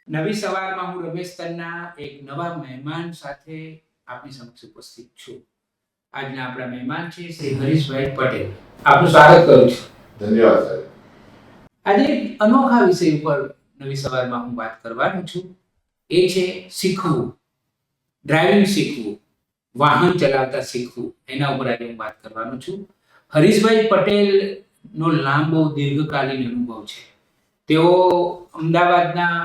નવી સવારમાં હું રમેશ તન્ના એક નવા મહેમાન સાથે આપની સમક્ષ ઉપસ્થિત છું. આજના આપણા મહેમાન છે શ્રી હરીશભાઈ પટેલ. આપનું સ્વાગત કરું છું. ધન્યવાદ સાહેબ. આજે એક અનોખા વિષય ઉપર નવી સવારમાં હું વાત કરવાનો છું. એ છે શીખવું, ડ્રાઇવિંગ શીખવું, વાહન ચલાવતા શીખવું. એના ઉપર આજે હું વાત કરવાનો છું. હરીશભાઈ પટેલનો લાંબો દીર્ઘકાલીન અનુભવ છે. તેઓ અમદાવાદના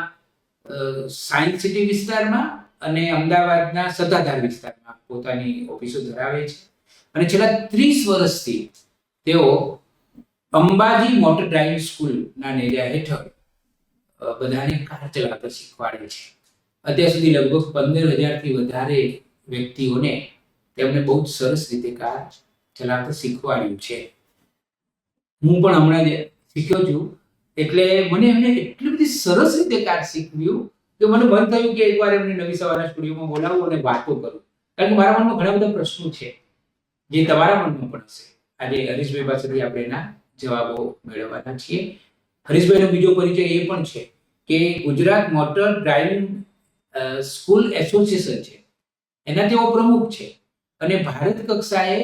સાયન્સ સિટી વિસ્તારમાં અને અમદાવાદના સત્તાધાર વિસ્તારમાં પોતાની ઓફિસો ધરાવે છે અને છેલ્લા 30 વર્ષથી તેઓ અંબાજી મોટર ડ્રાઇવિંગ સ્કૂલના નેજા હેઠળ બધાને કાર ચલાવતા શીખવાડે છે. અત્યાર સુધી લગભગ 15,000થી વધારે વ્યક્તિઓને તેમણે બહુ જ સરસ રીતે કાર ચલાવતા શીખવાડ્યું છે. હું પણ હમણાં જ શીખ્યો છું, એટલે મને એમને એટલી બધી સરસ રીતે કાર શીખવ્યું કે મને મન થયું કે એકવાર એમને નવી સવારના સ્ટુડિયોમાં બોલાવું અને વાતો કરું. કારણ કે મારા મનમાં ઘણા બધા પ્રશ્નો છે જે તમારા મનમાં પણ હશે. આજે હરીશભાઈ પાસેથી આપણે એના જવાબો મેળવવાના છીએ. હરીશભાઈનો બીજો પરિચય એ પણ છે કે Gujarat motor driving school association છે એના તેઓ પ્રમુખ છે અને ભારત કક્ષાએ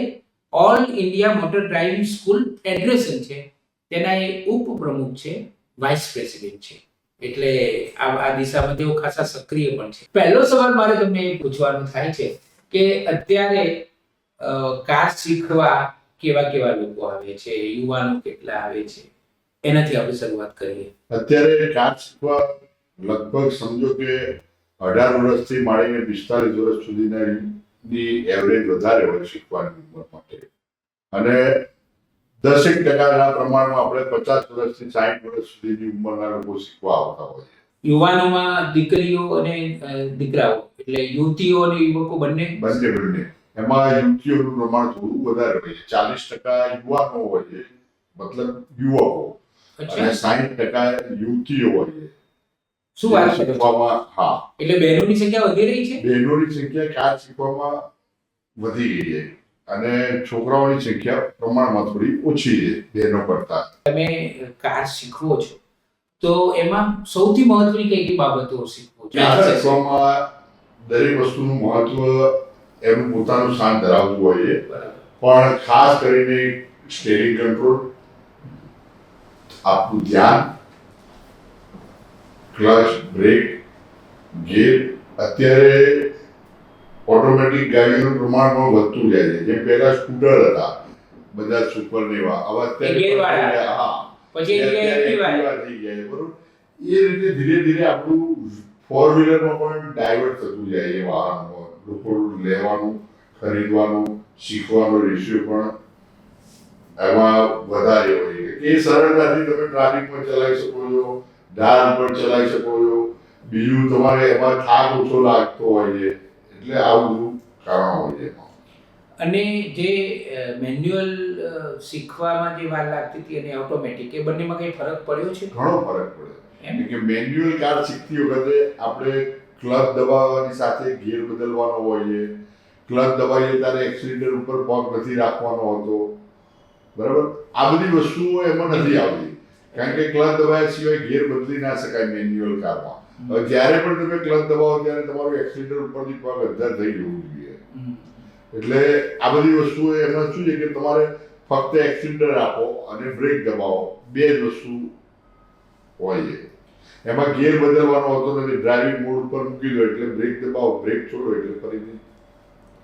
all India motor driving school federation છે તેના એ ઉપપ્રમુખ છે, વાઇસ પ્રેસિડેન્ટ છે. એટલે આ દિશામાં તેઓ ખાસા સક્રિય પણ છે. પહેલો સવાલ મારે તમને એ પૂછવાનો થાય છે કે અત્યારે કાર શીખવા કેવા લોકો આવે છે, યુવાનો કેટલા આવે છે, એનાથી આપણે શરૂઆત કરીએ. અત્યારે કાર શીખવા લગભગ સમજો કે 18 વર્ષથી માંડીને 45 વર્ષ સુધીની એવરેજ વધારે હોય શીખવાની ઉંમર માટે, અને 10% પ્રમાણમાં આપણે 50 વર્ષથી 60 વર્ષ સુધીની ઉંમરના લોકો શીખવા આવતા હોય. યુવાનોમાં દીકરીઓ અને દીકરાઓ એટલે યુવતીઓ અને યુવકો બંને. એમાં યુવતીઓનું પ્રમાણ થોડું વધારે હોય છે. 40% યુવાનો હોય છે, મતલબ યુવકો, અને 60% યુવતીઓ હોય છે. શું વાત કરો છો? હા, એટલે બહેનોની સંખ્યા વધી રહી છે. બહેનોની સંખ્યા કાર શીખવામાં વધી ગઈ છે અને છોકરાઓની સંખ્યા પ્રમાણમાં થોડી ઓછી છે બહેનો કરતા. તમે કાર શીખવો છો તો એમાં સૌથી મહત્વની કઈ બાબતો શીખવો છો? કાર શીખવામાં દરેક વસ્તુનું મહત્વ એનું પોતાનું સ્થાન ધરાવતું હોય છે, પણ ખાસ કરીને સ્ટીયરિંગ કંટ્રોલ, આપણું ધ્યાન, ક્લચ, બ્રેક, ગિયર. અત્યારે ઓટોમેટિક ગાડીનું પ્રમાણ પણ વધતું જાય છે. જેમ પહેલા સ્કૂટર હતા બધા સુપર ને એવા, હવે અત્યારે પછી એક્ટિવા થઈ ગયા છે, બરોબર. એ રીતે ધીરે ધીરે આપણું 4-વ્હીલરમાં પણ ડાયવર્ટ થતું જાય છે વાહનો. લોકો લેવાનું, ખરીદવાનું, શીખવાનો રેશિયો પણ એમાં વધારે હોય છે કે સરળતાથી તમે ટ્રાફિકમાં ચલાવી શકો છો, ઢાળ પર ચલાવી શકો છો. બીજું તમારે એમાં થાક ઓછો લાગતો હોય છે. એટલે આવું બધું કારણ હોય છે. અને જે મેન્યુઅલ શીખવામાં જે વાર લાગતી હતી અને ઓટોમેટિક, એ બંનેમાં કઈ ફરક પડ્યો છે? ઘણો ફરક પડ્યો. કે મેન્યુઅલ કાર શીખતી વખતે આપણે ક્લચ દબાવવાની સાથે ગિયર બદલવાનો હોય છે. ક્લચ દબાવીએ ત્યારે એક્સિલેટર ઉપર પગ નથી રાખવાનો હોતો, બરાબર. આ બધી વસ્તુઓ એમાં નથી આવતી, કારણ કે ક્લચ દબાવ્યા સિવાય ગિયર બદલી ના શકાય મેન્યુઅલ કારમાં. હવે જ્યારે પણ તમે ક્લચ દબાવો ત્યારે તમારું એક્સિલેટર ઉપરથી પગ અદ્ધર થઈ જવું જોઈએ. એટલે આ બધી વસ્તુઓ એમાં શું છે કે તમારે ફક્ત એક્સિલેટર આપો અને બ્રેક દબાવો, બે જ વસ્તુ હોય છે. એમાં ગિયર બદલવાનો હોતો નથી. ડ્રાઇવિંગ મોડ ઉપર મૂકી દો એટલે બ્રેક દબાવો, બ્રેક છોડો એટલે ફરીથી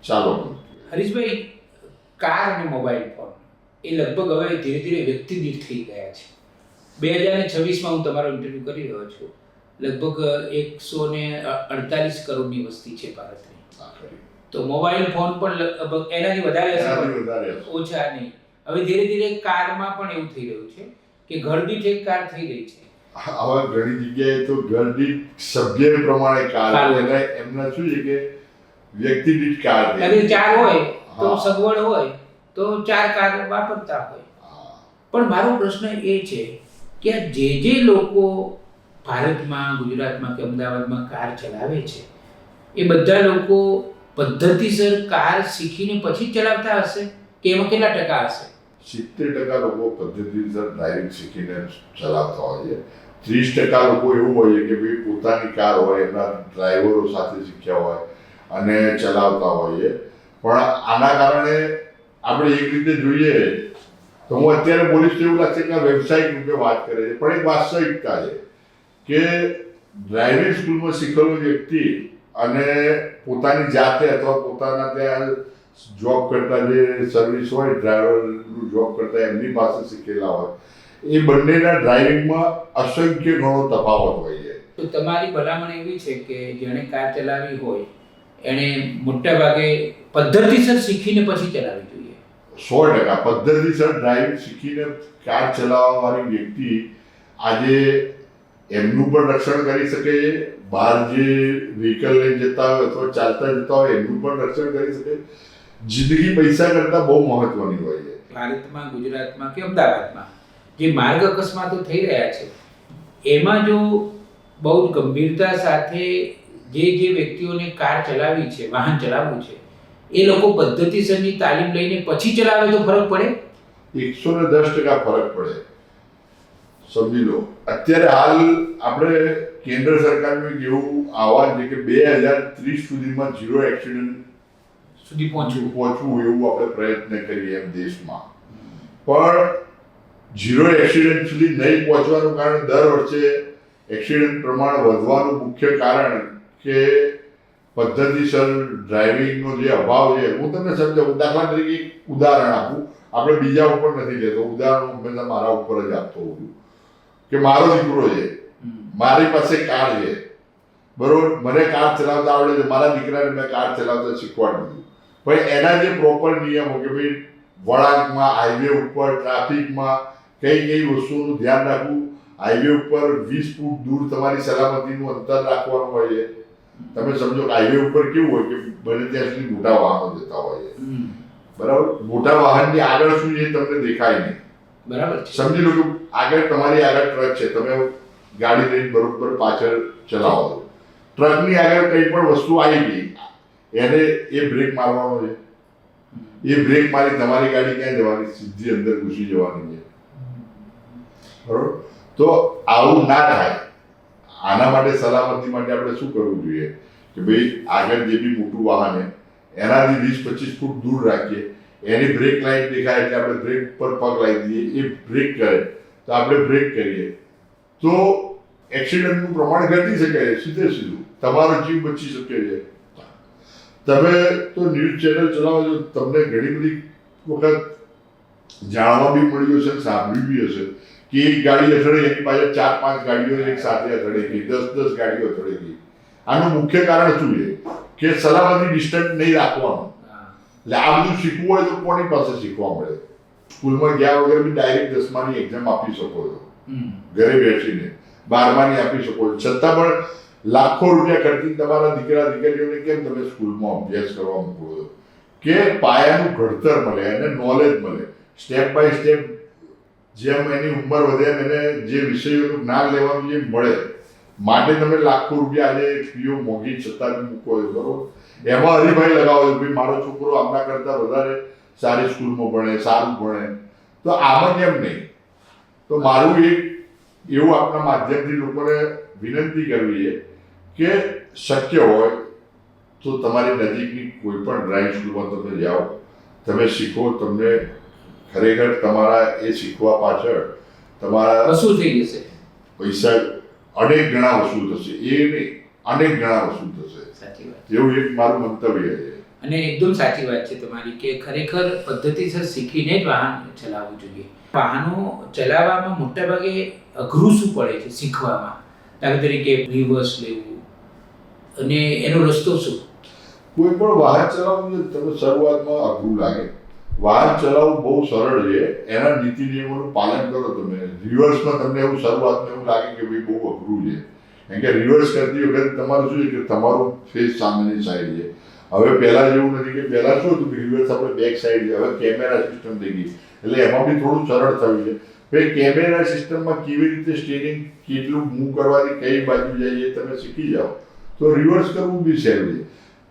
ચાલો. હરીશભાઈ, કાર અને મોબાઈલ ફોન એ લગભગ હવે ધીરે ધીરે વ્યક્તિ દીઠ થઈ ગયા છે. 2026માં હું તમારો ઇન્ટરવ્યુ કરી રહ્યો છું. લગભગ 148 કરોડની વસ્તી છે ભારતની. તો મોબાઈલ ફોન પણ લગભગ એનાથી વધારે ઓછા નહીં. હવે ધીરે ધીરે કારમાં પણ એવું થઈ રહ્યું છે કે ઘર દીઠ એક કાર થઈ રહી છે. હવે ઘણી જગ્યાએ તો ઘર દીઠ સભ્ય પ્રમાણે કાર, એમના શું છે કે વ્યક્તિ દીઠ કાર, એટલે 4 હોય તો સગવડ હોય તો 4 કાર વાપરતા હોય. પણ મારો પ્રશ્ન એ છે કે જે લોકો ભારતમાં, ગુજરાતમાં કે અમદાવાદમાં કાર ચલાવે છે એ બધા લોકો પદ્ધતિસર કાર શીખીને પછી ચલાવતા હશે કે એમાં કેટલા ટકા હશે? 70% લોકો પદ્ધતિસર ડ્રાઇવિંગ શીખીને ચલાવતા હોય છે. 30% લોકો એવું હોય કે ભાઈ પોતાની કાર હોય એમના ડ્રાઈવરો સાથે શીખ્યા હોય અને ચલાવતા હોઈએ. પણ આના કારણે આપણે એક રીતે જોઈએ તો હું અત્યારે બોલીશ તો એવું લાગશે કે આ વ્યવસાયિક રૂપે વાત કરે છે, પણ એક વાસ્તવિકતા છે કે ડ્રાઇવિંગ સ્કૂલમાં શીખેલો વ્યક્તિ અને પોતાની જાતે અથવા પોતાના ત્યાં જોબ કરતા જે સર્વિસ હોય ડ્રાઈવરનું જોબ કરતા એમની પાસે શીખેલા હોય એ બંનેના ડ્રાઇવિંગમાં અસંખ્ય ઘણો તફાવત હોય છે. તો તમારી ભલામણ એવી છે કે જેણે કાર ચલાવી હોય એણે મોટા ભાગે પદ્ધતિસર શીખીને પછી ચલાવવી જોઈએ. 100% પદ્ધતિસર ડ્રાઇવિંગ શીખીને કાર ચલાવવાવાળી વ્યક્તિ આજે એમનું પણ રક્ષણ કરી શકે છે, બહાર જે વ્હીકલ લઈને જતા હોય અથવા ચાલતા જતા હોય એમનું પણ રક્ષણ કરી શકે. જિંદગી પૈસા કરતાં બહુ મહત્વની હોય છે. ભારતમાં, ગુજરાતમાં કે અમદાવાદમાં જે માર્ગ અકસ્માતો થઈ રહ્યા છે એમાં જો બહુ જ ગંભીરતા સાથે જે વ્યક્તિઓને કાર ચલાવી છે, વાહન ચલાવવું છે, એ લોકો પદ્ધતિસરની તાલીમ લઈને પછી ચલાવે તો ફરક પડે? 110% ફરક પડે. સમજી લો અત્યારે હાલ આપણે કેન્દ્ર સરકારનું એક એવું આહવાન છે કે 2030 સુધીમાં 0 એક્સિડન્ટ સુધી પહોંચવું એવું આપણે પ્રયત્ન કરીએ એમ દેશમાં. પણ 0 એક્સિડન્ટ સુધી નહીં પહોંચવાનું કારણ દર વર્ષે એક્સિડન્ટ પ્રમાણ વધવાનું મુખ્ય કારણ કે પદ્ધતિસર ડ્રાઇવિંગનો જે અભાવ છે. હું તમને સમજાવું, દાખલા તરીકે એક ઉદાહરણ આપું, આપણે બીજા ઉપર નથી લેતો, ઉદાહરણ હંમેશા મારા ઉપર જ આપતો હોઉં છું કે મારો દીકરો છે, મારી પાસે કાર છે, બરોબર, મને કાર ચલાવતા આવડે છે, મારા દીકરાને મેં કાર ચલાવતા શીખવાડી દીધું, પણ એના જે પ્રોપર નિયમો કે ભાઈ વળાંકમાં, હાઈવે ઉપર, ટ્રાફિકમાં કઈ વસ્તુનું ધ્યાન રાખવું, હાઈવે ઉપર 20 ફૂટ દૂર તમારી સલામતીનું અંતર રાખવાનું હોય છે. તમે સમજો કે હાઈવે ઉપર કેવું હોય કે બને ત્યાં સુધી મોટા વાહનો જતા હોય છે, બરાબર, મોટા વાહનની આગળ શું છે તમને દેખાય નહીં, બરાબર. સમજી લો કે આગળ તમારી આગળ ટ્રક છે, તમે ગાડી લઈને બરોબર પાછળ ચલાવો છો, ટ્રકની આગળ કંઈ પણ વસ્તુ આવી ગઈ એને એ બ્રેક મારવાનો છે, એ બ્રેક મારી તમારી ગાડી ક્યાં જવાની? સીધી અંદર ઘૂસી જવાની છે, બરોબર. તો આવું ના થાય. આના માટે સલામતી માટે આપણે શું કરવું જોઈએ કે ભાઈ આગળ જે બી મોટું વાહન છે એનાથી 20-25 ફૂટ દૂર રાખીએ, એની બ્રેક લાઇટ દેખાય એટલે આપણે બ્રેક પર પગ લાવી દઈએ, એ બ્રેક કરે તો આપણે બ્રેક કરીએ તો એક્સિડન્ટનું પ્રમાણ ઘટી શકે છે સીધું, તમારો જીવ બચી શકે છે. તમે તો ન્યૂઝ ચેનલ ચલાવો છો, તમને ઘણી બધી વખત જાણવા બી મળ્યું હશે, સાંભળ્યું બી હશે કે એક ગાડી અથડે એની પાછળ 4-5 ગાડીઓ એક સાથે અથડે ગઈ, 10 ગાડીઓ અથડે ગઈ. આનું મુખ્ય કારણ શું છે કે સલામતી ડિસ્ટન્સ નહીં રાખવાનું. એટલે આ બધું શીખવું હોય તો કોની પાસે શીખવા મળે? સ્કૂલમાં ગયા વગર બી ડાયરેક્ટ 10માની એક્ઝામ આપી શકો છો, ઘરે બેસીને 12માની આપી શકો છો, છતાં પણ લાખો રૂપિયા ખર્ચીને તમારા દીકરા દીકરીઓને કેમ તમે સ્કૂલમાં અભ્યાસ કરવા મૂકો છો કે પાયાનું ઘડતર મળે, એને નોલેજ મળે, સ્ટેપ બાય સ્ટેપ જેમ એની ઉંમર વધે એમ એને જે વિષયોનું જ્ઞાન લેવાનું જે મળે. માટે તમે લાખો રૂપિયા આજે ફીઓ મોંઘી છતાં બી મૂકો છો, બરોબર, એમાં હરીફાઈ લગાવો છો ભાઈ મારો છોકરો આમના કરતાં વધારે સારી સ્કૂલમાં ભણે, સારું ભણે, તો આમાં કેમ નહીં? તો મારું એક એવું આપણા માધ્યમથી લોકોને વિનંતી કરવી છે કે શક્ય હોય તો તમારી નજીકની કોઈ પણ ડ્રાઇવિંગ સ્કૂલમાં તમે જાઓ, તમે શીખો, તમને ખરેખર તમારા એ શીખવા પાછળ તમારા વસૂલ થઈ જશે, પૈસા અનેક ગણા વસૂલ થશે, એ નહીં અનેક ગણા વસૂલ થશે. સાચી વાત, એવું એક મારું મંતવ્ય છે. અને એકદમ સાચી વાત છે તમારી કે ખરેખર પદ્ધતિસર શીખીને જ વાહન ચલાવવું જોઈએ. વાહનો ચલાવવામાં મોટા ભાગે અઘરું શું પડે છે શીખવામાં? દાખલા તરીકે રિવર્સ લેવું અને એનો રસ્તો શું? કોઈ પણ વાહન ચલાવવું તમે શરૂઆતમાં અઘરું લાગે, વાહન ચલાવવું બહુ સરળ છે, એના નીતિ નિયમોનું પાલન કરો તમે. રિવર્સમાં તમને એવું શરૂઆતમાં એવું લાગે કે ભાઈ બહુ અઘરું છે, કેમ કે રિવર્સ કરતી વખતે તમારું શું છે કે તમારું ફેસ સામેની સાઈડ છે. હવે પહેલાં જેવું નથી કે પહેલાં શું હતું કે રિવર્સ આપણે બેક સાઈડ છે, હવે કેમેરા સિસ્ટમ થઈ ગઈ એટલે એમાં બી થોડું સરળ થયું છે. ભાઈ કેમેરા સિસ્ટમમાં કેવી રીતે સ્ટીયરિંગ કેટલું મૂવ કરવાની, કઈ બાજુ જાય એ તમે શીખી જાઓ તો રિવર્સ કરવું બી સહેલું છે.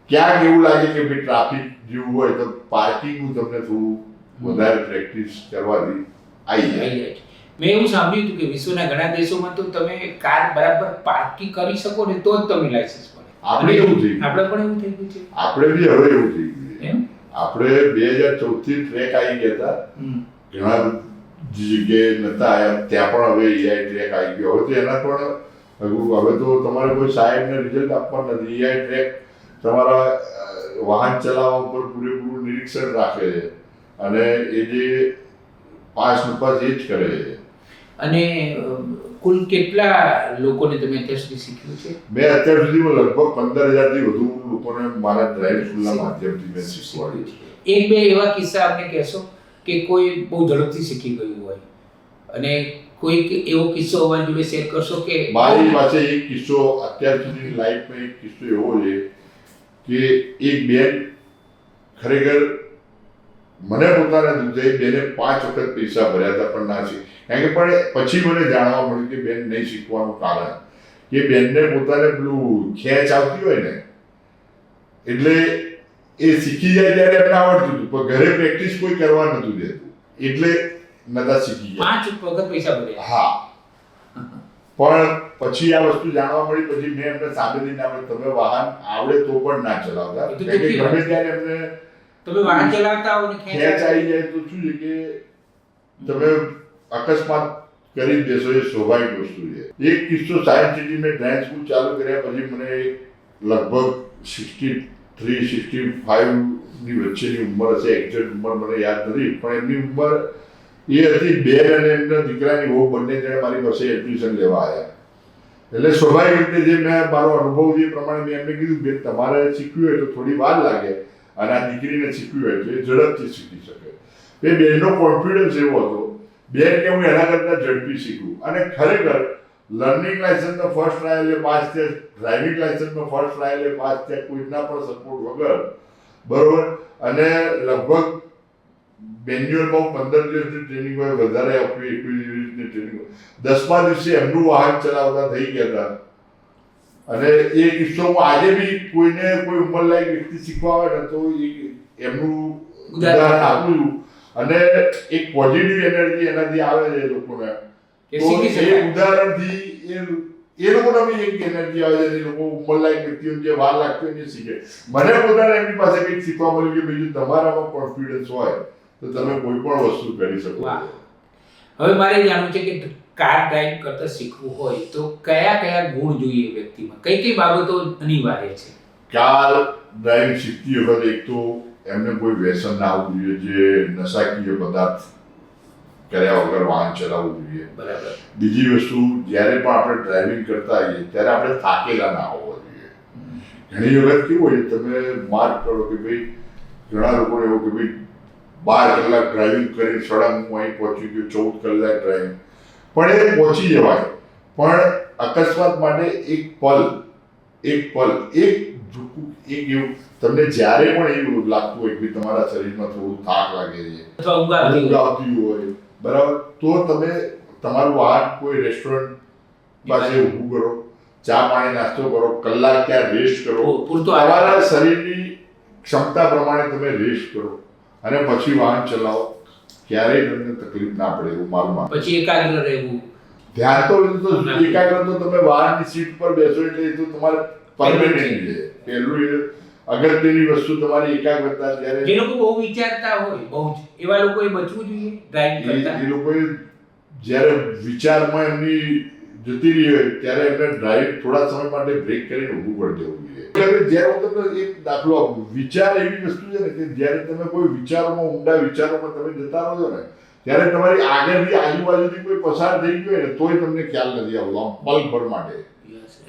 ક્યાંક એવું લાગે કે ભાઈ ટ્રાફિક જેવું હોય તો પાર્કિંગનું તમને થોડું વધારે પ્રેક્ટિસ કરવાથી આવી જાય. મેં એવું સાંભળ્યું હતું કે વિશ્વના ઘણા દેશોમાં તો તમે કાર બરાબર પાર્કિંગ કરી શકો ને તો જ તમે લાયસન્સ મળે. આપણે એવું થઈ ગયું. આપણે પણ એવું થઈ ગયું છે. આપણે બી હવે એવું થઈ ગયું. એમ? આપણે 2014 થી ટ્રેક આવી ગયા હતા. ઘણા જગ્યાએ નતા આવ્યા ત્યાં પણ હવે એઆઈ ટ્રેક આવી ગયો. હવે તો એના પણ હવે તો તમારે કોઈ સાહેબને રિઝલ્ટ આપવાનું નથી. એઆઈ ટ્રેક તમારા વાહન ચલાવવા ઉપર પૂરેપૂરું નિરીક્ષણ રાખે છે અને એ જે પાસ નપાસ એ જ કરે છે. અને કુલ કેટલા લોકોને તમે અત્યાર સુધી શીખ્યું છે? મેં અત્યાર સુધીમાં લગભગ 15,000 થી વધુ લોકોને મારા ડ્રાઇવિંગ સ્કૂલના માધ્યમથી મેં શીખવાડ્યું છે. એક બે એવા કિસ્સા આપને કહેશો કે કોઈ બહુ ઝડપથી શીખી ગયું હોય અને કોઈક એવો કિસ્સો અમારી જોડે શેર કરશો કે મારી પાસે એક કિસ્સો અત્યાર સુધીની લાઈફમાં એક કિસ્સો એવો છે કે એક બેન ખરેખર મને પોતાના દૂધે બેને 5 વખત પૈસા ભર્યા હતા પણ ના શીખી. કારણ કે પણ પછી મને જાણવા મળ્યું કે બેન નહીં શીખવાનું કારણ કે બેનને પોતાને પેલું ખેંચ આવતી હોય ને એટલે એ શીખી જાય ત્યારે એમને આવડતું હતું પણ ઘરે પ્રેક્ટિસ કોઈ કરવા નતું દેતું એટલે નતા શીખી ગયા. 5 વખત પૈસા ભર્યા. હા પણ પછી આ વસ્તુ જાણવા મળી પછી મેં એમને સામેથી ના તમે વાહન આવડે તો પણ ના ચલાવતા. એ તો કારણ કે કેટલી ગમે ત્યારે એમને તમે વાહન ચલાવતા હો ને ખેંચ આવી જાય તો શું છે કે તમે અકસ્માત કરી જ દેશો. એ સ્વાભાવિક વસ્તુ છે. એક કિસ્સો સાયન્સ સિટી મેં ડ્રાઇવિંગ સ્કૂલ ચાલુ કર્યા પછી મને લગભગ 63-65 ની વચ્ચેની ઉંમર હશે. એક્ઝેક્ટ ઉંમર મને યાદ નથી પણ એમની ઉંમર એ હતી. બેન અને એમના દીકરાની બહુ બંને જણે મારી પાસે એડમિશન લેવા આવ્યા. એટલે સ્વાભાવિક રીતે જે મેં મારો અનુભવ જે પ્રમાણે મેં એમને કીધું બેન તમારે શીખવું હોય તો થોડી વાર લાગે અને આ દીકરીને શીખવું હોય તો એ ઝડપથી શીખી શકે. એ બેનનો કોન્ફિડન્સ એવો હતો બેન કે હું એના કરતાં ઝડપી શીખું. અને ખરેખર લર્નિંગ લાયસન્સનો ફર્સ્ટ ટ્રાયલે પાસ થયા, ડ્રાઇવિંગ લાયસન્સનો ફર્સ્ટ ટ્રાયલે પાસ થયા કોઈના પણ સપોર્ટ વગર. બરોબર. અને લગભગ મેન્યુઅલમાં 15 દિવસની ટ્રેનિંગ હોય વધારે આપવી 21 દિવસની ટ્રેનિંગ હોય 10મા દિવસે એમનું વાહન ચલાવતા થઈ ગયા હતા. અને એ કિસ્સો હું આજે બી કોઈને કોઈ ઉંમરલાયક વ્યક્તિ શીખવા આવે ને તો એમનું ઉદાહરણ આપું છું. અને એક પોઝિટિવ એનર્જી એનાથી આવે છે લોકોને. તો એ ઉદાહરણથી એ લોકોને બી એક એનર્જી આવે છે. એ લોકો ઉંમરલાયક વ્યક્તિઓ જે વાર લાગતી હોય એ શીખે. મને પોતાને એમની પાસે કંઈક શીખવા મળ્યું કે બીજું તમારામાં કોન્ફિડન્સ હોય તો તમે કોઈ પણ વસ્તુ કરી શકો. હવે મારે જાણવું છે કે કાર ડ્રાઇવ કરતા શીખવું હોય તો કયા કયા ગુણ જોઈએ વ્યક્તિમાં, કઈ કઈ બાબતો અનિવાર્ય છે? કાર ડ્રાઇવિંગ શીખતી વખતે એક તો એમને કોઈ વ્યસન ના આવવું જોઈએ. જે નશાકીય પદાર્થ કર્યા વગર વાહન ચલાવવું જોઈએ. બરાબર. બીજી વસ્તુ જ્યારે પણ આપણે ડ્રાઇવિંગ કરતા હોઈએ ત્યારે આપણે થાકેલા ના હોવા જોઈએ. ઘણી વખત કેવું હોય તમે માર્ક કરો કે ભાઈ ઘણા લોકોને એવું કે ભાઈ 12 કલાક ડ્રાઇવિંગ કરી સળંગ હું અહીં પહોંચી ગયો 14 કલાક ડ્રાઇવિંગ પણ એ પહોંચી જવાય. પણ અકસ્માત માટે એક પલ એક ઝૂકવું એક એવું તમને જ્યારે પણ એવું લાગતું હોય કે તમારા શરીરમાં થોડું થાક લાગે છે અથવા ઊંઘ આવતી હોય બરાબર તો તમે તમારું વાહન કોઈ રેસ્ટોરન્ટ પાસે ઊભું કરો, ચા પાણી નાસ્તો કરો, કલાક ત્યાં રેસ્ટ કરો. તમારા શરીરની ક્ષમતા પ્રમાણે તમે રેસ્ટ કરો અને પછી વાહન ચલાવો. ક્યારેય તમને તકલીફ ના પડે એવું મારું માનવું. પછી એકાગ્ર રહેવું. ધ્યાન તો એકાગ્ર તો તમે વાહનની સીટ પર બેસો એટલે એ તો તમારે પરમેનન્ટ છે. પહેલું અગત્યની વસ્તુ તમારી એકાગ્રતા. જ્યારે જે લોકો બહુ વિચારતા હોય બહુ જ એવા લોકોએ બચવું જોઈએ ડ્રાઇવિંગ કરતા. એ લોકોએ જ્યારે વિચારમાં એમની જતી રહી હોય ત્યારે એમને ડ્રાઇવ થોડા સમય માટે બ્રેક કરીને ઊભું કરી દેવું જોઈએ. જ્યારે હું તમને એક દાખલો આપું, વિચાર એવી વસ્તુ છે ને કે જ્યારે તમે કોઈ વિચારોમાં ઊંડા વિચારોમાં તમે જતા રહો છો ને ત્યારે તમારી આગળથી આજુબાજુથી કોઈ પસાર થઈ ગયો ને તોય તમને ખ્યાલ નથી આવતો આમ પલભર માટે.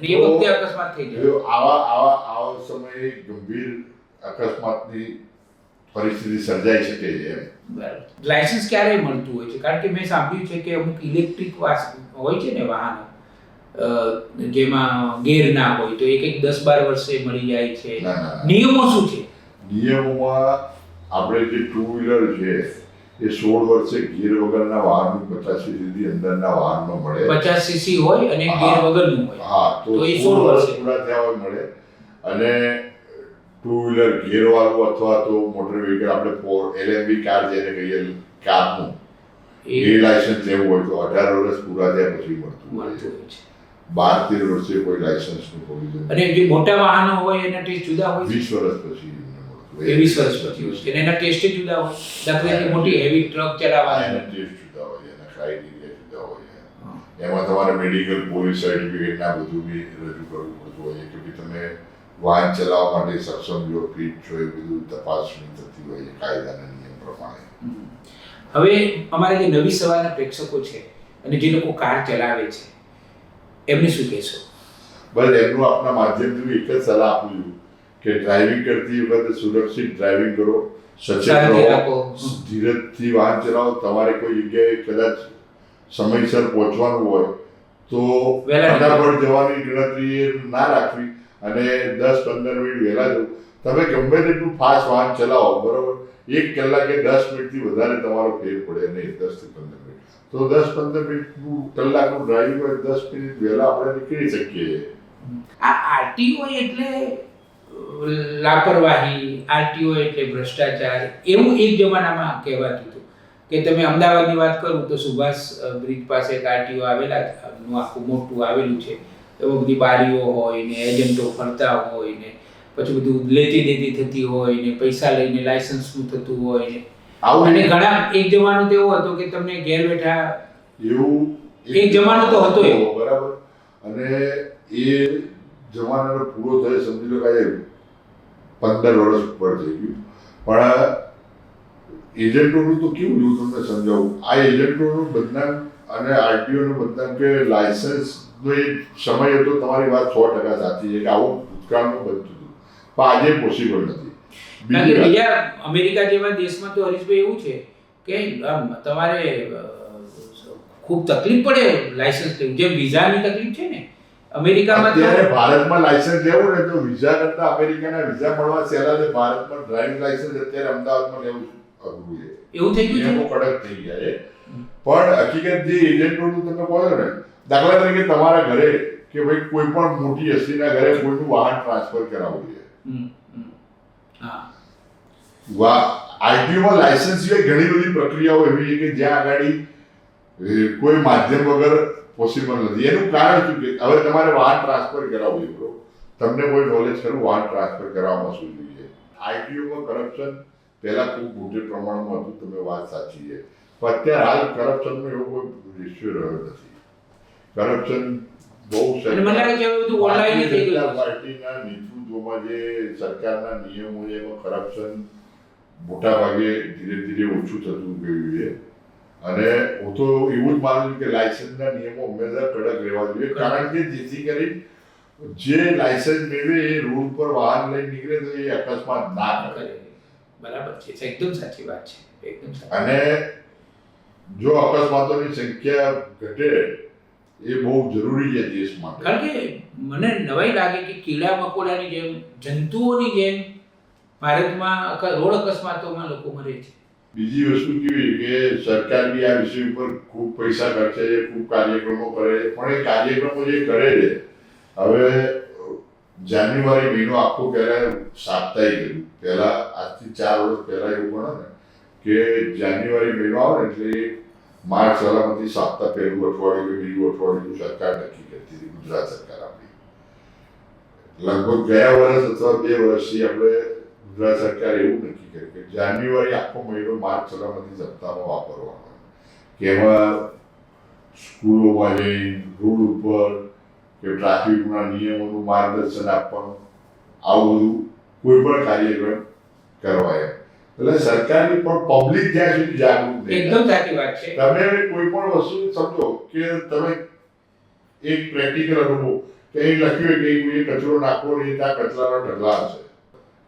એ વખતે અકસ્માત થઈ જાય. આવા સમયે ગંભીર અકસ્માતની પરિસ્થિતિ સર્જાઈ શકે છે. લાયસન્સ ક્યારે મળતું હોય છે? કારણ કે મેં સાંભળ્યું છે કે અમુક ઇલેક્ટ્રિક હોય છે ને વાહનો જેમાં ગેર ના હોય તો એક 10-12 વર્ષે મળી જાય છે. નિયમો શું છે? નિયમોમાં આપણે જે 2 વ્હીલર છે એ 16 વર્ષે ગેર વગરના વાહનો 50 સીસી અંદરના વાહનો મળે. 50 સીસી હોય અને ગેર વગરનું હોય. હા તો એ 16 વર્ષ પૂરા થયા હોય મળે. અને 2 વ્હીલર ગેરવાળું અથવા તો મોટર વ્હીકલ આપણે LMV કાર જેને કહીએ કારનું એ લાયસન્સ લેવું હોય તો 18 વર્ષ પૂરા થયા પછી મળતું હોય મળતું છે. હોય છે 12-13 વર્ષે કોઈ લાયસન્સનું પ્રોવિઝન અને જે મોટા વાહનો હોય એના ટેસ્ટ જુદા હોય 20 વર્ષ પછી એમને મળતું હોય. એ 20 વર્ષ પછી હોય છે અને એના ટેસ્ટ જુદા હોય. દાખલા તરીકે મોટી હેવી ટ્રક ચલાવવાના એના ટેસ્ટ જુદા હોય, એના ક્રાઇટેરિયા જુદા હોય. એમાં તમારે મેડિકલ, પોલીસ સર્ટિફિકેટ ના બધું બી રજૂ કરવું પડતું હોય કે ભઈ તમે વાહન ચલાવવા માટે સક્ષમ છો, ફિટ છો, એ બધું તપાસણી થતી હોય છે કાયદાના નિયમ પ્રમાણે. હવે અમારા જે નવી સવારના પ્રેક્ષકો છે અને જે લોકો કાર ચલાવે છે એમને શું કહેશો? બસ એમનું આપણા માધ્યમથી એક જ સલાહ આપું છું કે ડ્રાઇવિંગ કરતી વખતે સુરક્ષિત ડ્રાઇવિંગ કરો, સચેત શાંતિ રહો, રાખો. ધીરજથી વાહન ચલાવો. તમારે કોઈ જગ્યાએ કદાચ સમયસર પહોંચવાનું હોય તો વહેલા ફટાફટ જવાની ગણતરી એ ના રાખવી અને 10-15 મિનિટ વહેલા જવું. તમે ગમે તેટલું ફાસ્ટ વાહન ચલાવો, બરોબર, 1 કલાકે 10 મિનિટથી વધારે તમારો ફેર પડે નહીં, 10 થી 15 મિનિટ. તો 10-15 મિનિટનું કલાકનું ડ્રાઇવિંગ હોય 10 મિનિટ વહેલા આપણે નીકળી શકીએ. આ આરટીઓ એટલે લાપરવાહી, આરટીઓ એટલે ભ્રષ્ટાચાર એવું એક જમાનામાં કહેવાતું હતું કે તમે અમદાવાદની વાત કરું તો સુભાષ બ્રિજ પાસે એક આરટીઓ આવેલા નું આખું મોટું આવેલું છે. એમાં બધી બારીઓ હોય ને એજન્ટો ફરતા હોય ને પછી બધું લેતી દેતી થતી હોય ને પૈસા લઈને લાયસન્સનું થતું હોય ને અને ઘણા એક જમાનો તો એવો હતો કે તમને ઘેર બેઠા એવું એક જમાનો તો હતો એવો. બરાબર. અને એ જમાનાનો પૂરો થયો સમજી લો કે 15 વર્ષ ઉપર થઈ ગયું. પણ એજન્ટોનું તો કેવું હું તમને સમજાવું. આ એજન્ટોનું બદનામ અને આરટીઓનું બદનામ કે લાયસન્સનો એ સમય હતો, તમારી વાત 100% સાચી છે કે આવું ભૂતકાળમાં બનતું હતું, પણ આજે પોસિબલ નથી. કારણ કે બીજા અમેરિકા જેવા દેશમાં તો હરીશભાઈ એવું છે કે તમારે ખૂબ તકલીફ પડે લાયસન્સ લેવું, જેમ વિઝાની તકલીફ છે ને અમેરિકામાં. અત્યારે ભારતમાં લાયસન્સ લેવું ને તો વિઝા કરતા અમેરિકાના વિઝા મળવા સહેલા છે. ભારતમાં ડ્રાઇવિંગ લાયસન્સ અત્યારે અમદાવાદમાં લેવું અઘરું છે. એવું થઈ ગયું છે, કડક થઈ ગયા છે. પણ હકીકત જે એજન્ટોનું તમે કહો છો ને, દાખલા તરીકે તમારા ઘરે કે ભાઈ કોઈ પણ મોટી હસ્તીના ઘરે કોઈનું વાહન ટ્રાન્સફર કરાવવું છે, આરટીઓમાં લાયસન્સ સિવાય ઘણી બધી પ્રક્રિયાઓ એવી છે કે જ્યાં આગળ કોઈ માધ્યમ વગર પોસિબલ નથી. એનું કારણ શું કે હવે તમારે વાહન ટ્રાન્સફર કરાવવું છે, તમને કોઈ નોલેજ ખરું વાહન ટ્રાન્સફર કરાવવામાં શું જોઈએ? આરટીઓમાં કરપ્શન પહેલા ખૂબ મોટે પ્રમાણમાં હતું, તમે વાત સાચી છે. પણ અત્યારે હાલ કરપ્શનનો એવો કોઈ રેશિયો રહ્યો નથી. કરપ્શન બહુ પાર્ટીના નેતૃત્વમાં જે સરકારના નિયમો છે એમાં કરપ્શન મોટા ભાગે ધીરે ધીરે ઓછું થતું ગયું છે. અને હું તો એવું જ માનું છું કે લાયસન્સના નિયમો હંમેશા કડક રહેવા જોઈએ, કારણ કે જેથી કરી જે લાયસન્સ મેળવે એ રોડ પર વાહન લઈને નીકળે તો એ અકસ્માત ના કરે. બરાબર છે, એકદમ સાચી વાત છે, એકદમ સાચી. અને જો અકસ્માતોની સંખ્યા ઘટે એ બહુ જરૂરી છે દેશ માટે. કારણ કે મને નવાઈ લાગે કે કીડા મકોડાની જેમ, જંતુઓની જેમ ભારતમાં રોડ અકસ્માતોમાં લોકો મરે છે. બીજી વસ્તુ કેવી કે સરકાર બી આ વિષય ઉપર ખૂબ પૈસા ખર્ચે છે, ખૂબ કાર્યક્રમો કરે છે, પણ એ કાર્યક્રમો જે કરે છે, હવે જાન્યુઆરી મહિનો આખો પહેલા સાપ્તાહિક હતું. પહેલા આજથી 4 વર્ષ પહેલા એવું ગણો ને કે જાન્યુઆરી મહિનો આવે ને એટલે માર્ચ સલામતી સપ્તાહ પહેલું અઠવાડિયું કે બીજું અઠવાડિયું સરકાર નક્કી કરતી હતી, ગુજરાત સરકાર આપણી. લગભગ ગયા વર્ષ અથવા 2 વર્ષથી આપણે ગુજરાત સરકાર એવું નક્કી કર્યું કે જાન્યુઆરી આખો મહિનો માર્ચ સલામતી સપ્તાહમાં વાપરવાનો, કે એમાં સ્કૂલોમાં જઈને રોડ ઉપર કે ટ્રાફિકના નિયમોનું માર્ગદર્શન આપવાનું, આવું બધું કોઈ પણ કાર્યક્રમ કરવાય. એટલે સરકારની પણ પબ્લિક જ્યાં સુધી જાગૃત નહીં. એકદમ સાચી વાત છે. તમે કોઈ પણ વસ્તુ સમજો કે તમે એક પ્રેક્ટિકલ અનુભવ કે અહીં લખ્યું કે એ કચરો નાખવો નહીં, ત્યાં કચરાનો ઢગલા છે.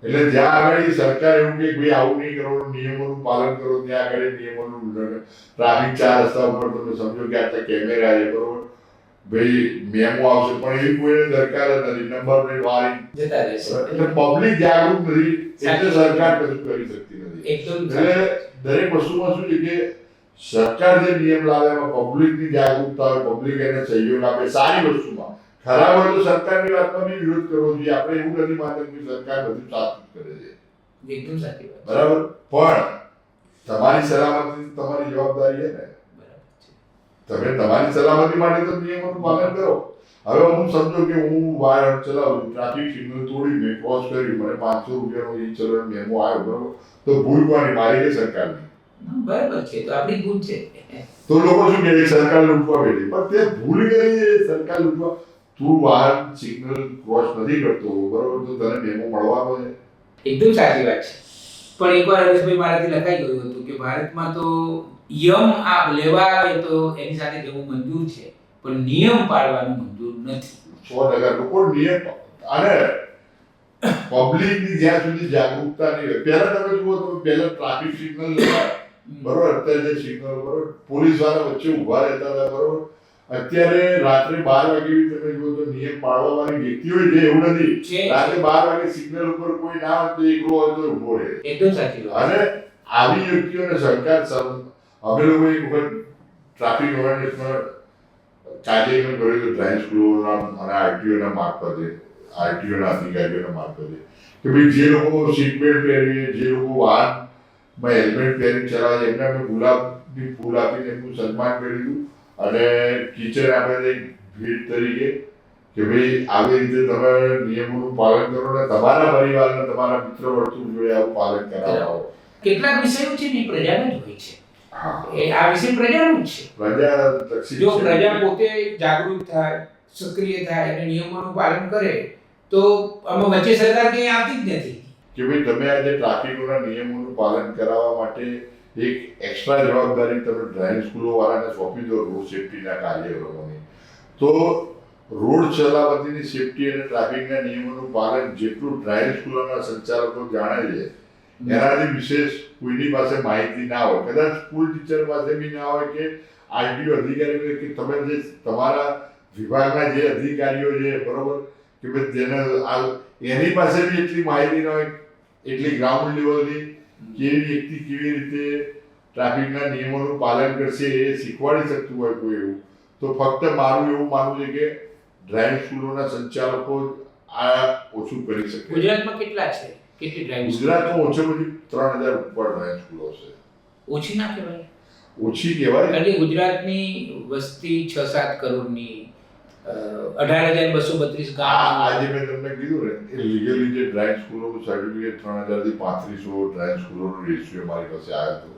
એટલે જ્યાં આગળ સરકાર એવું કે ભાઈ આવું નહીં કરો, નિયમોનું પાલન કરો, ત્યાં આગળ નિયમોનું ઉલ્લંઘન. ટ્રાફિક 4 રસ્તા ઉપર તમે સમજો કે આ કેમેરા છે, બરોબર, ભાઈ મેમો આવશે, પણ એવી કોઈને દરકાર જ નથી, નંબર પ્લેટ વાળી જતા રહેશે. એટલે પબ્લિક જાગૃત નથી એટલે સરકાર કશું કરી શકતી નથી. એટલે દરેક વસ્તુમાં શું છે કે સરકાર જે નિયમ લાવે એમાં પબ્લિકની જાગૃતતા હોય, પબ્લિક એને સહયોગ આપે સારી વસ્તુમાં. ખરાબ હોય તો સરકારની વાતમાં બી વિરોધ કરવો જોઈએ. આપણે એવું નથી માનતા કે સરકાર બધું સાચું કરે છે, એકદમ સાચી વાત, બરાબર, પણ તમારી સલામતી તમારી જવાબદારી છે ને. તમે તમારી સલામતી માટે તો નિયમોનું પાલન કરો. હવે હું સમજો કે હું વાહન ચલાવું, ટ્રાફિક સિગ્નલ તોડી મેં ક્રોસ કર્યું, મને 500 રૂપિયાનો ઈ ચલણ મેમો આવ્યો, બરોબર, તો ભૂલ કોની? મારી કે સરકારની? બરાબર છે, તો આપણી ભૂલ છે. તો લોકો શું કહે? સરકાર લૂંટવા બેઠી. પણ તે ભૂલ કરી છે સરકાર લૂંટવા. તું વાહન સિગ્નલ ક્રોસ નથી કરતો, બરોબર, તો તને મેમો મળવાનો છે. એકદમ સાચી વાત છે. પણ એકવાર હરેશભાઈ મારાથી લખાઈ ગયું હતું કે ભારતમાં તો યમ આ લેવા આવે તો એની સાથે જવું મંજૂર છે, પણ નિયમ પાળવાનું મંજૂર નથી. 100% લોકો નિયમ અને પબ્લિકની જ્યાં સુધી જાગૃતતા નહીં હોય. પહેલા તમે જુઓ તો પહેલા ટ્રાફિક સિગ્નલ બરોબર, અત્યારે જે સિગ્નલ બરોબર પોલીસ વાળા વચ્ચે ઊભા રહેતા હતા, બરોબર. અત્યારે રાત્રે 12 વાગે બી તમે જુઓ તો નિયમ પાળવા વાળી વ્યક્તિ હોય છે, એવું નથી. રાત્રે 12 વાગે સિગ્નલ ઉપર કોઈ ના હોય તો એકલો હોય તો ઊભો રહે. એકદમ સાચી વાત. અને આવી વ્યક્તિઓને સરકાર અમે લોકો એક વખત ટ્રાફિક અવેરનેસમાં કાર્યક્રમ કર્યો હતો ડ્રાઇવિંગ સ્કૂલોના અને આરટીઓના મારફતે, આરટીઓના અધિકારીઓના મારફતે, કે ભાઈ જે લોકો સીટ બેલ્ટ પહેરીએ, જે લોકો વાહનમાં હેલ્મેટ પહેરી ચલાવે એમને અમે ગુલાબની ફૂલ આપીને એમનું સન્માન કર્યું અને કિચન આપે ભેટ તરીકે કે ભાઈ આવી રીતે તમે નિયમોનું પાલન કરો ને તમારા પરિવારને તમારા મિત્ર વર્તુળ જોડે આવું પાલન કરાવો. કેટલાક વિષયો છે ને પ્રજાને જ હોય છે. હા, એ આ વિષય પ્રજાનું જ છે. પ્રજાલક્ષી જો છે. પ્રજા પોતે જાગૃત થાય, સક્રિય થાય અને નિયમોનું પાલન કરે તો આમાં વચ્ચે સરકાર કંઈ આવતી જ નથી. કે ભાઈ તમે આજે ટ્રાફિકના નિયમોનું પાલન કરાવવા માટે એક એક્સ્ટ્રા જવાબદારી તમે ડ્રાઇવિંગ સ્કૂલો વાળાને સોંપી દો રોડ સેફટીના કાર્યક્રમોની, તો રોડ સલામતીની સેફટી અને ટ્રાફિકના નિયમોનું પાલન જેટલું ડ્રાઇવિંગ સ્કૂલોના સંચાલકો જાણે છે એનાથી વિશેષ કોઈની પાસે માહિતી ના હોય. કદાચ સ્કૂલ ટીચર પાસે બી ના હોય કે આરટીઓ અધિકારી કે તમે જે તમારા વિભાગના જે અધિકારીઓ છે, બરોબર, કે ભાઈ તેને એની પાસે બી એટલી માહિતી ન હોય, એટલી ગ્રાઉન્ડ લેવલની કેવી વ્યક્તિ કેવી રીતે ટ્રાફિકના નિયમોનું પાલન કરશે એ શીખવાડી શકતું હોય કોઈ એવું, તો ફક્ત મારું એવું માનવું છે કે ડ્રાઇવિંગ સ્કૂલોના સંચાલકો આ ઓછું કરી શકે. ગુજરાતમાં કેટલા છે? કેટલી ડ્રાઇવિંગ સ્કૂલ? ગુજરાતમાં ઓછામાં ઓછી 3000 ઉપર ડ્રાઇવિંગ સ્કૂલો છે. ઓછી ના કહેવાય? ઓછી કહેવાય. કારણ કે ગુજરાતની વસ્તી 6-7 કરોડની, 18,232 ગામ. આજે મેં તમને કીધું ને એ લીગલી જે ડ્રાઇવિંગ સ્કૂલોનું સર્ટિફિકેટ 3000 થી 3500 ડ્રાઇવિંગ સ્કૂલોનો રેશિયો મારી પાસે આવ્યો હતો.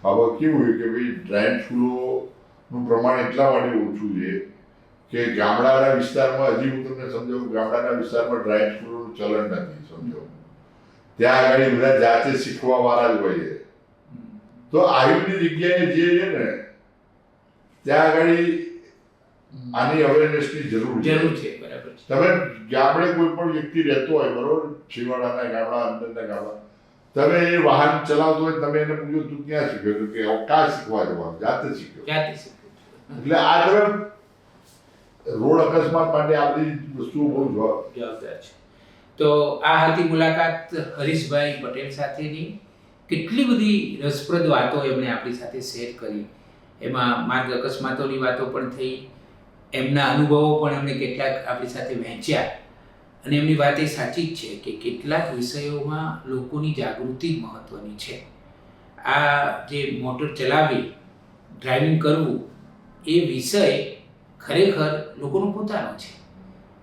હવે કેવું હોય કે ભાઈ ડ્રાઇવિંગ સ્કૂલોનું પ્રમાણ એટલા માટે ઓછું છે કે ગામડાના વિસ્તારમાં, હજી હું તમને સમજાવું, ગામડાના વિસ્તારમાં ડ્રાઇવિંગ સ્કૂલોનું ચલણ નથી, સમજો. ત્યાં આગળ બધા જાતે શીખવા વાળા જ હોય છે. તો આવી બધી જગ્યાએ જે છે ને ત્યાં આગળ આની અવેરનેસની જરૂર છે. બરાબર છે. તમે ગામડે કોઈ પણ વ્યક્તિ રહેતો હોય, બરોબર, છેવાડાના ગામડા, અંદરના ગામડા, તમે એ વાહન ચલાવતો હોય, તમે એને પૂછો તું ક્યાં શીખ્યો, તો કે ક્યાં શીખવા જવાનું? જાતે શીખ્યો. એટલે આ તમે રોડ અકસ્માત માટે આ બધી વસ્તુઓ બહુ જવાબદાર છે. તો આ હતી મુલાકાત હરીશભાઈ પટેલ સાથેની. કેટલી બધી રસપ્રદ વાતો એમણે આપણી સાથે શેર કરી. એમાં માર્ગ અકસ્માતોની વાતો પણ થઈ, એમના અનુભવો પણ એમણે કેટલાક આપણી સાથે વહેંચ્યા. અને એમની વાત એ સાચી જ છે કે કેટલાક વિષયોમાં લોકોની જાગૃતિ જ મહત્ત્વની છે. આ જે મોટર ચલાવી, ડ્રાઇવિંગ કરવું, એ વિષય ખરેખર લોકોનો પોતાનો છે.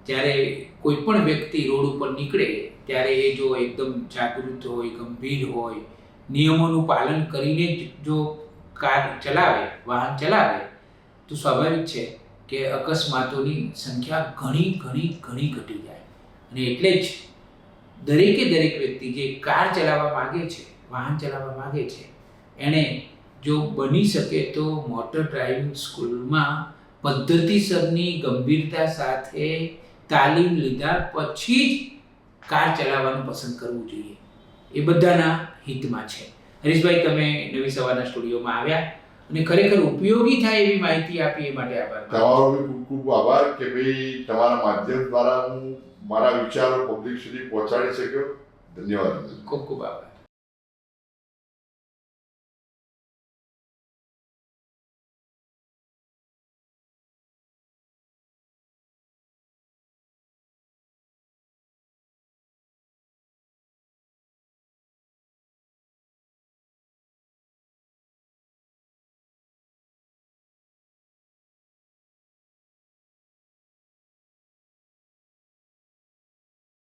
જ્યારે કોઈ પણ વ્યક્તિ રોડ ઉપર નીકળે ત્યારે એ જો એકદમ જાગૃત હોય, ગંભીર હોય, નિયમોનું પાલન કરીને જ જો કાર ચલાવે, વાહન ચલાવે, તો સ્વાભાવિક છે કે અકસ્માતોની સંખ્યા ઘણી ઘટી જાય. અને એટલે જ દરેક વ્યક્તિ જે કાર ચલાવવા માગે છે, વાહન ચલાવવા માગે છે, એણે જો બની શકે તો મોટર ડ્રાઇવિંગ સ્કૂલમાં પદ્ધતિસરની ગંભીરતા સાથે તાલીમ લીધા પછી જ કાર ચલાવવાનું પસંદ કરવું જોઈએ. એ બધાના હિતમાં છે. હરીશભાઈ, તમે નવી સવારના સ્ટુડિયોમાં આવ્યા અને ખરેખર ઉપયોગી થાય એવી માહિતી આપી, એ માટે આભાર. તમારો બી ખૂબ ખૂબ આભાર કે ભાઈ તમારા માધ્યમ દ્વારા હું મારા વિચારો પબ્લિક સુધી પહોંચાડી શક્યો. ધન્યવાદ. ખૂબ આભાર.